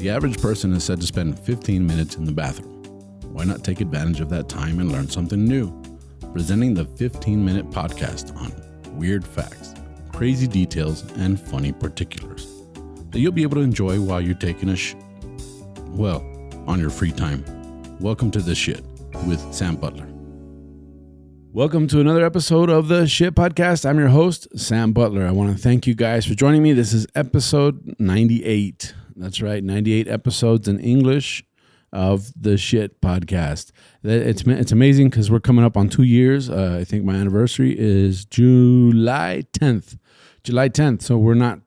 The average person is said to spend 15 minutes in the bathroom. Why not take advantage of that time and learn something new? Presenting the 15-minute podcast on weird facts, crazy details, and funny particulars that you'll be able to enjoy while you're taking a on your free time. Welcome to The Shit with Sam Butler. Welcome to another episode of The Shit Podcast. I'm your host, Sam Butler. I want to thank you guys for joining me. This is episode 98. That's right, 98 episodes in English of The Shit Podcast. It's amazing because we're coming up on 2 years. I think my anniversary is July 10th. So we're not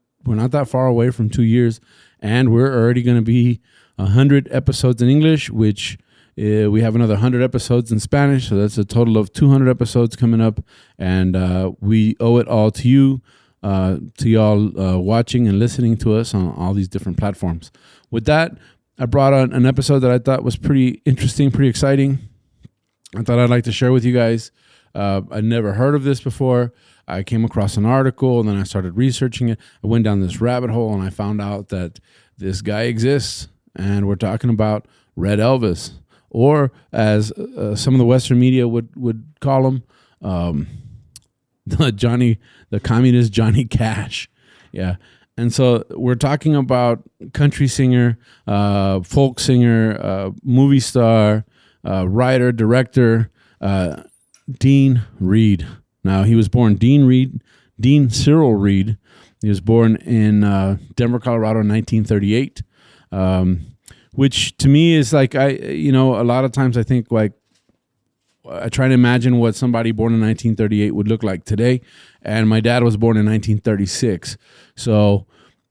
that far away from 2 years, and we're already going to be 100 episodes in English, which we have another 100 episodes in Spanish, so that's a total of 200 episodes coming up, and we owe it all to you, to y'all watching and listening to us on all these different platforms. With that, I brought on an episode that I thought was pretty interesting, pretty exciting. I thought I'd like to share with you guys. I'd never heard of this before. I came across an article, and then I started researching it. I went down this rabbit hole, and I found out that this guy exists, and we're talking about Red Elvis. Or as some of the Western media would call him, the communist Johnny Cash. Yeah. And so we're talking about country singer, folk singer, movie star, writer, director, Dean Reed. Now, he was born Dean Cyril Reed. He was born in Denver, Colorado in 1938. Which to me is like, a lot of times I think like, I try to imagine what somebody born in 1938 would look like today. And my dad was born in 1936. So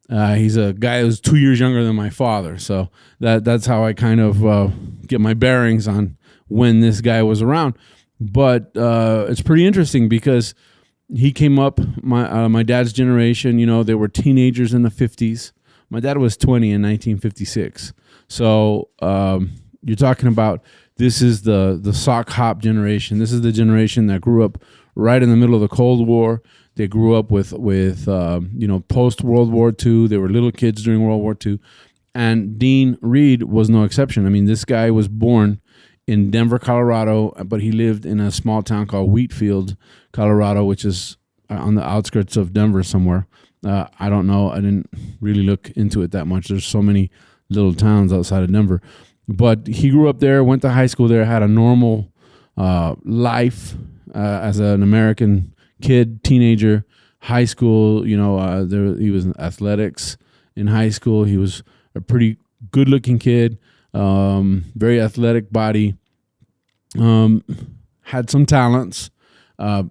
he's a guy who's 2 years younger than my father. So that's how I kind of get my bearings on when this guy was around. But it's pretty interesting because he came up, my dad's generation, they were teenagers in the 50s. My dad was 20 in 1956. So you're talking about, this is the sock hop generation. This is the generation that grew up right in the middle of the Cold War. They grew up with post World War II. They were little kids during World War II. And Dean Reed was no exception. I mean, this guy was born in Denver, Colorado, but he lived in a small town called Wheatfield, Colorado, which is on the outskirts of Denver somewhere. I don't know. I didn't really look into it that much. There's so many little towns outside of Denver. But he grew up there, went to high school there, had a normal life as an American kid, teenager, high school. He was in athletics in high school. He was a pretty good-looking kid, very athletic body, had some talents, and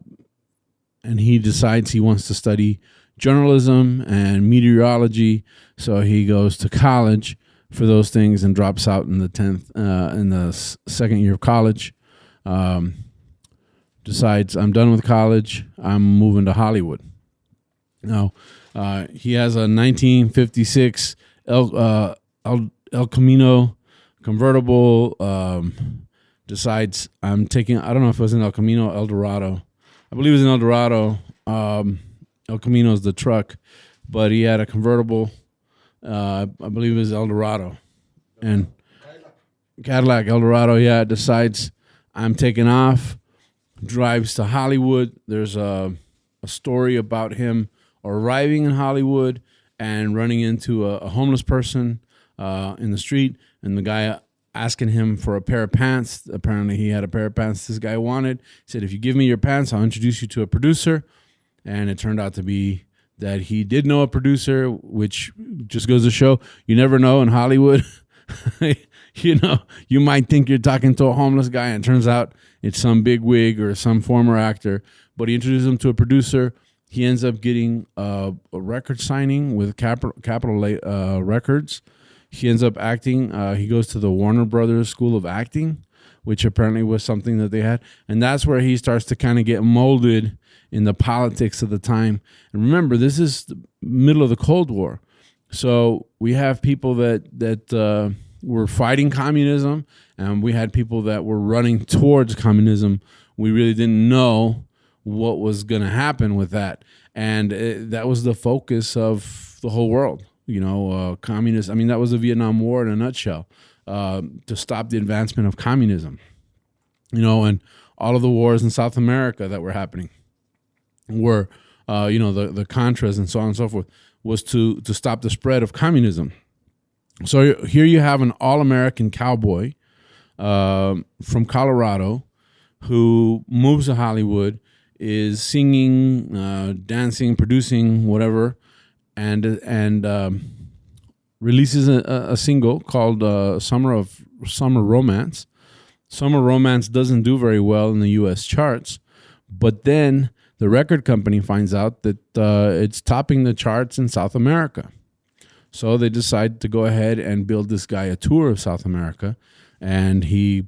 he decides he wants to study journalism and meteorology. So he goes to college for those things and drops out in the second year of college. Decides, I'm done with college. I'm moving to Hollywood. Now, he has a 1956 El Camino convertible. Decides, I'm taking, I don't know if it was in El Camino, El Dorado. I believe it was in El Dorado. El Camino is the truck, but he had a convertible. I believe it was El Dorado. And Cadillac El Dorado, yeah, decides I'm taking off, drives to Hollywood. There's a story about him arriving in Hollywood and running into a homeless person in the street, and the guy asking him for a pair of pants. Apparently he had a pair of pants this guy wanted. He said, if you give me your pants, I'll introduce you to a producer. And it turned out to be that he did know a producer, which just goes to show you never know in Hollywood. You might think you're talking to a homeless guy, and it turns out it's some big wig or some former actor. But he introduced him to a producer. He ends up getting a record signing with Capitol Records. He ends up acting. He goes to the Warner Brothers School of Acting, which apparently was something that they had. And that's where he starts to kind of get molded in the politics of the time. And remember, this is the middle of the Cold War. So we have people that were fighting communism, and we had people that were running towards communism. We really didn't know what was going to happen with that. And that was the focus of the whole world. communist. I mean, that was the Vietnam War in a nutshell, to stop the advancement of communism, and all of the wars in South America that were happening were, the Contras and so on and so forth, was to stop the spread of communism. So here you have an all-American cowboy from Colorado who moves to Hollywood, is singing, dancing, producing, whatever, and releases a single called Summer Romance. Summer Romance doesn't do very well in the U.S. charts, but then the record company finds out that it's topping the charts in South America. So they decide to go ahead and build this guy a tour of South America, and he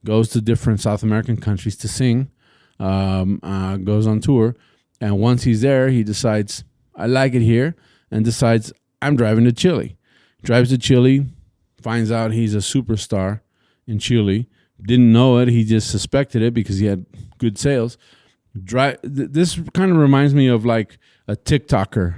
goes to different South American countries to sing, goes on tour, and once he's there, he decides, I like it here, and decides, I'm driving to Chile. Drives to Chile, finds out he's a superstar in Chile, didn't know it, he just suspected it because he had good sales. This kind of reminds me of like a TikToker,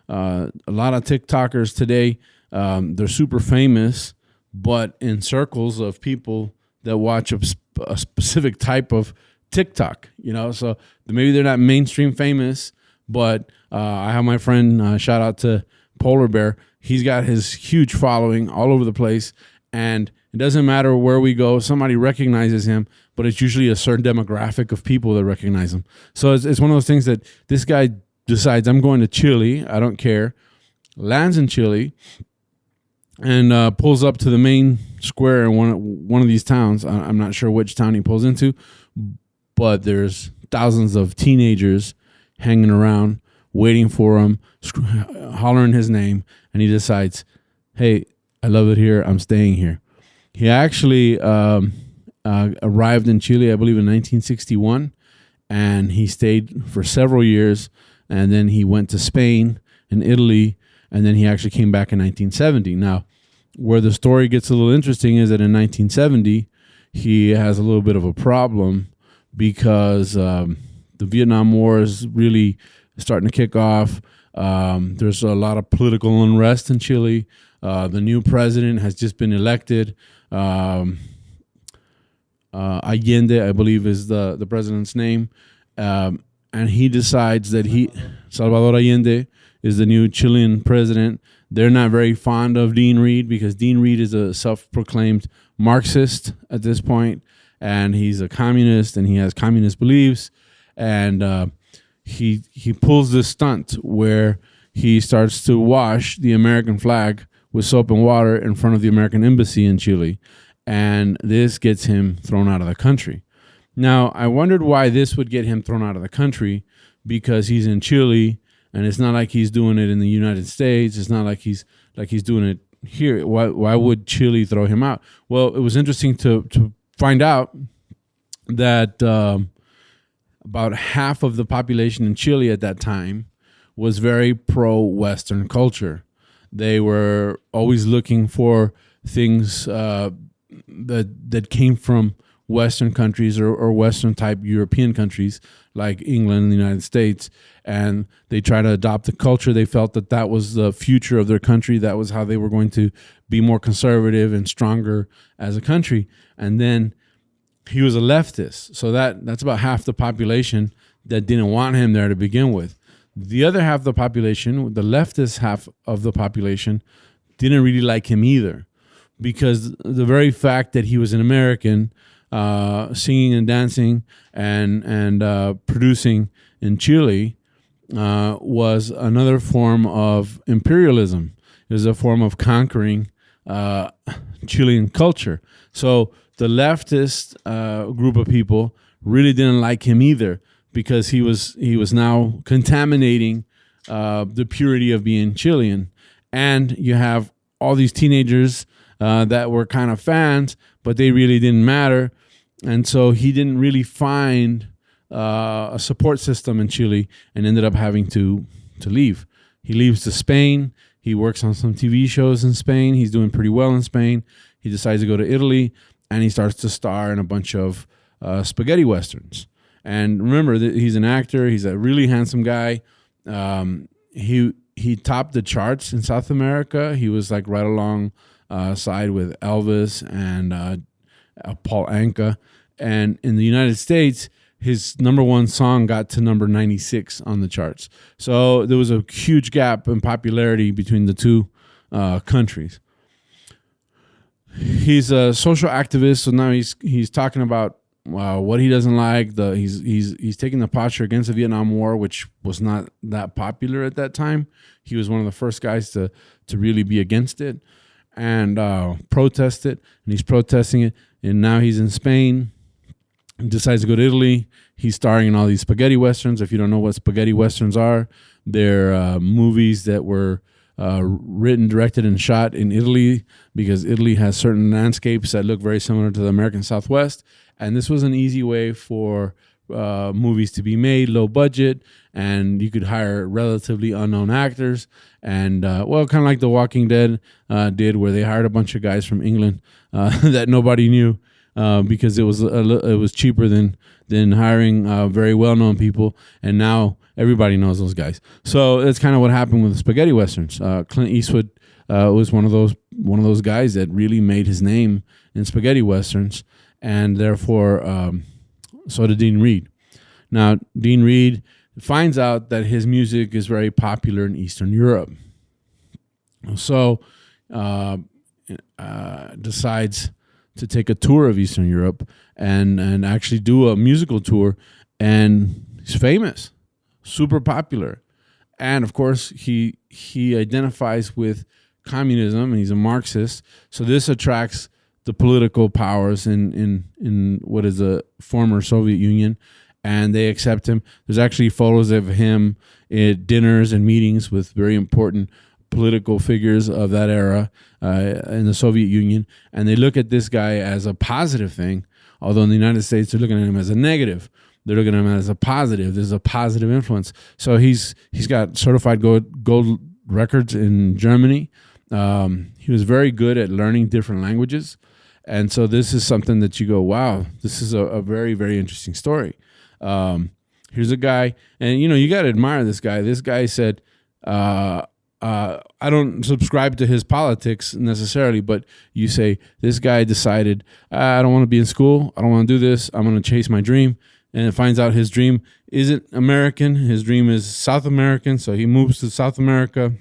a lot of TikTokers today, they're super famous, but in circles of people that watch a specific type of TikTok, so maybe they're not mainstream famous, but I have my friend, shout out to Polar Bear. He's got his huge following all over the place, and it doesn't matter where we go, somebody recognizes him, but it's usually a certain demographic of people that recognize him. So it's one of those things that this guy decides, I'm going to Chile, I don't care, lands in Chile, and pulls up to the main square in one of these towns. I'm not sure which town he pulls into, but there's thousands of teenagers hanging around, waiting for him, hollering his name, and he decides, hey, I love it here, I'm staying here. He actually arrived in Chile, I believe, in 1961, and he stayed for several years, and then he went to Spain and Italy, and then he actually came back in 1970. Now, where the story gets a little interesting is that in 1970, he has a little bit of a problem because the Vietnam War is really starting to kick off. There's a lot of political unrest in Chile. The new president has just been elected. Allende, I believe, is the president's name. And he decides that Salvador Allende is the new Chilean president. They're not very fond of Dean Reed because Dean Reed is a self-proclaimed Marxist at this point, and he's a communist, and he has communist beliefs. And he pulls this stunt where he starts to wash the American flag with soap and water in front of the American embassy in Chile, and this gets him thrown out of the country. Now, I wondered why this would get him thrown out of the country, because he's in Chile, and it's not like he's doing it in the United States. It's not like he's doing it here. Why would Chile throw him out? Well, it was interesting to find out that about half of the population in Chile at that time was very pro-Western culture. They were always looking for things that came from Western countries or Western type European countries like England and the United States, and they try to adopt the culture. They felt that was the future of their country. That was how they were going to be more conservative and stronger as a country. And then he was a leftist, so that's about half the population that didn't want him there to begin with. The other half of the population, the leftist half of the population, didn't really like him either, because the very fact that he was an American, singing and dancing and producing in Chile was another form of imperialism. It was a form of conquering Chilean culture. So the leftist group of people really didn't like him either, because he was now contaminating the purity of being Chilean. And you have all these teenagers that were kind of fans, but they really didn't matter. And so he didn't really find a support system in Chile and ended up having to leave. He leaves to Spain. He works on some TV shows in Spain. He's doing pretty well in Spain. He decides to go to Italy, and he starts to star in a bunch of spaghetti westerns. And remember that he's an actor. He's a really handsome guy. He he topped the charts in South America. He was like right along side with Elvis and Paul Anka. And in the United States, his number one song got to number 96 on the charts. So there was a huge gap in popularity between the two countries. He's a social activist, so now he's talking about what he doesn't like. He's taking the posture against the Vietnam War, which was not that popular at that time. He was one of the first guys to really be against it and protest it, and he's protesting it. And now he's in Spain. He decides to go to Italy. He's starring in all these spaghetti westerns. If you don't know what spaghetti westerns are, they're movies that were written, directed, and shot in Italy, because Italy has certain landscapes that look very similar to the American Southwest. And this was an easy way for movies to be made, low budget, and you could hire relatively unknown actors. And kind of like The Walking Dead did, where they hired a bunch of guys from England that nobody knew. Because it was cheaper than hiring very well-known people, and now everybody knows those guys. So that's kind of what happened with the spaghetti westerns. Clint Eastwood was one of those guys that really made his name in spaghetti westerns, and therefore so did Dean Reed. Now Dean Reed finds out that his music is very popular in Eastern Europe, so decides to take a tour of Eastern Europe and actually do a musical tour, and he's famous, super popular, and of course he identifies with communism, and he's a Marxist. So this attracts the political powers in what is the former Soviet Union, and they accept him. There's actually photos of him at dinners and meetings with very important political figures of that era in the Soviet Union, and they look at this guy as a positive thing, although in the United States they're looking at him as a negative. They're looking at him as a positive. There's a positive influence. So he's got certified gold records in Germany. He was very good at learning different languages, and so this is something that you go, wow, this is a very, very interesting story. Here's a guy, and you got to admire this guy. This guy said, I don't subscribe to his politics necessarily, but you say, this guy decided, I don't want to be in school. I don't want to do this. I'm going to chase my dream. And it finds out his dream isn't American. His dream is South American. So he moves to South America,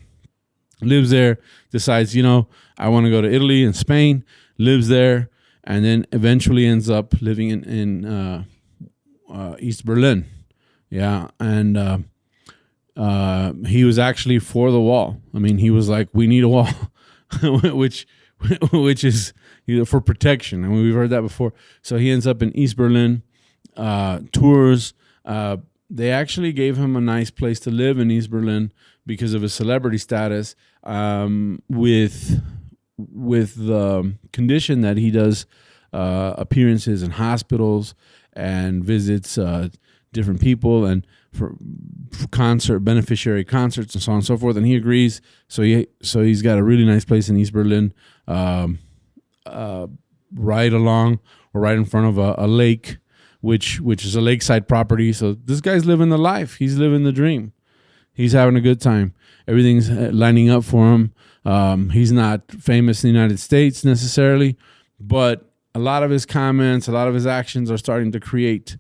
lives there, decides, I want to go to Italy and Spain, lives there, and then eventually ends up living in East Berlin. Yeah. And, he was actually for the wall. I mean, he was like, we need a wall, which is for protection. I mean, we've heard that before. So he ends up in East Berlin, tours. They actually gave him a nice place to live in East Berlin because of his celebrity status, with the condition that he does appearances in hospitals and visits different people and for beneficiary concerts and so on and so forth, and he agrees. So he's got a really nice place in East Berlin, right along or right in front of a lake, which is a lakeside property. So this guy's living the life. He's living the dream. He's having a good time. Everything's lining up for him. He's not famous in the United States necessarily, but a lot of his comments, a lot of his actions are starting to create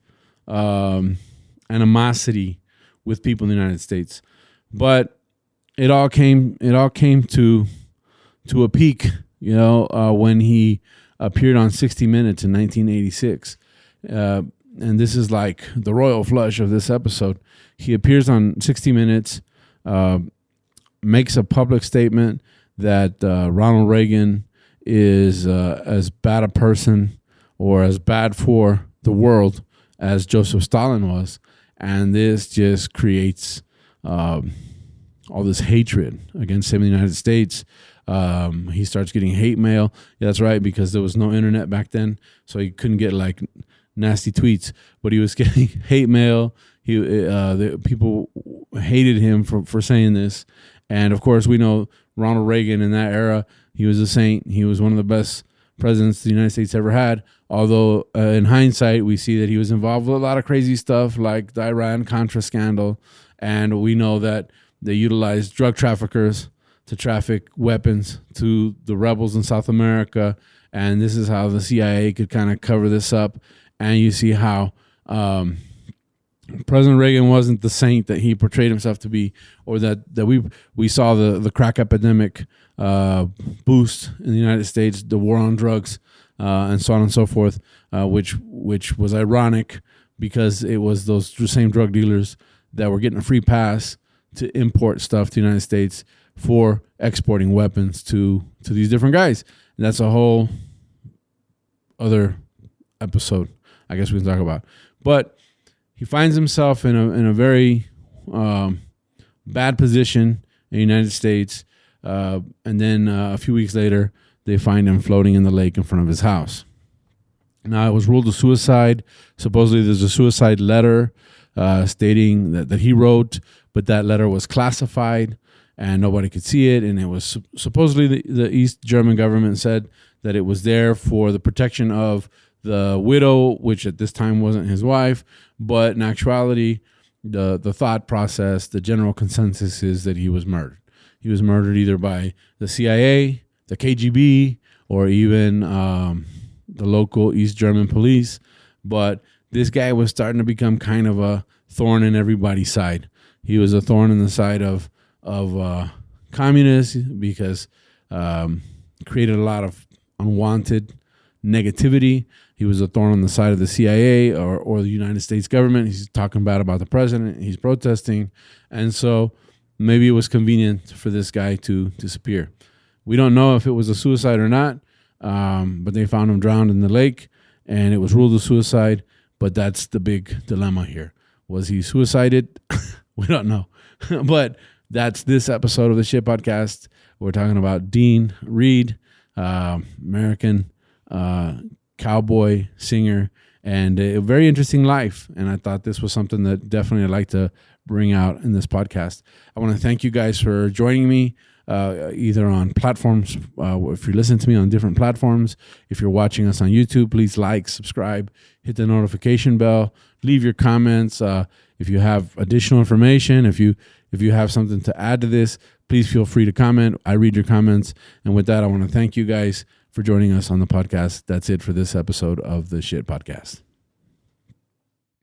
animosity with people in the United States. But it all came to a peak, when he appeared on 60 Minutes in 1986. And this is like the royal flush of this episode. He appears on 60 Minutes, makes a public statement that Ronald Reagan is as bad a person or as bad for the world as Joseph Stalin was. And this just creates all this hatred against him in the United States. He starts getting hate mail. Yeah, that's right, because there was no internet back then, so he couldn't get like nasty tweets. But he was getting hate mail. People hated him for saying this. And of course, we know Ronald Reagan in that era, he was a saint. He was one of the best presidents the United States ever had. Although in hindsight, we see that he was involved with a lot of crazy stuff like the Iran-Contra scandal. And we know that They utilized drug traffickers to traffic weapons to the rebels in South America. And this is how the CIA could kind of cover this up. And you see how President Reagan wasn't the saint that he portrayed himself to be, or that we saw the crack epidemic boost in the United States, the war on drugs, and so on and so forth, which was ironic because it was those same drug dealers that were getting a free pass to import stuff to the United States for exporting weapons to these different guys. And that's a whole other episode I guess we can talk about. But he finds himself in a very bad position in the United States. And then a few weeks later, they find him floating in the lake in front of his house. Now, it was ruled a suicide. Supposedly, there's a suicide letter stating that he wrote, but that letter was classified and nobody could see it. And it was supposedly the East German government said that it was there for the protection of the widow, which at this time wasn't his wife. But in actuality, the thought process, the general consensus is that he was murdered. He was murdered either by the CIA, the KGB, or even the local East German police. But this guy was starting to become kind of a thorn in everybody's side. He was a thorn in the side of communists because created a lot of unwanted negativity. He was a thorn on the side of the CIA or the United States government. He's talking bad about the president. He's protesting. And so maybe it was convenient for this guy to disappear. We don't know if it was a suicide or not, but they found him drowned in the lake, and it was ruled a suicide. But that's the big dilemma here. Was he suicided? We don't know. But that's this episode of the Shit Podcast. We're talking about Dean Reed, American cowboy singer, and a very interesting life. And I thought this was something that definitely I'd like to bring out in this podcast. I want to thank you guys for joining me, either on platforms, if you're listening to me on different platforms. If you're watching us on YouTube, please like, subscribe, hit the notification bell, leave your comments. If you have additional information, if you have something to add to this, please feel free to comment. I read your comments. And with that, I want to thank you guys for joining us on the podcast. That's it for this episode of the Shit Podcast.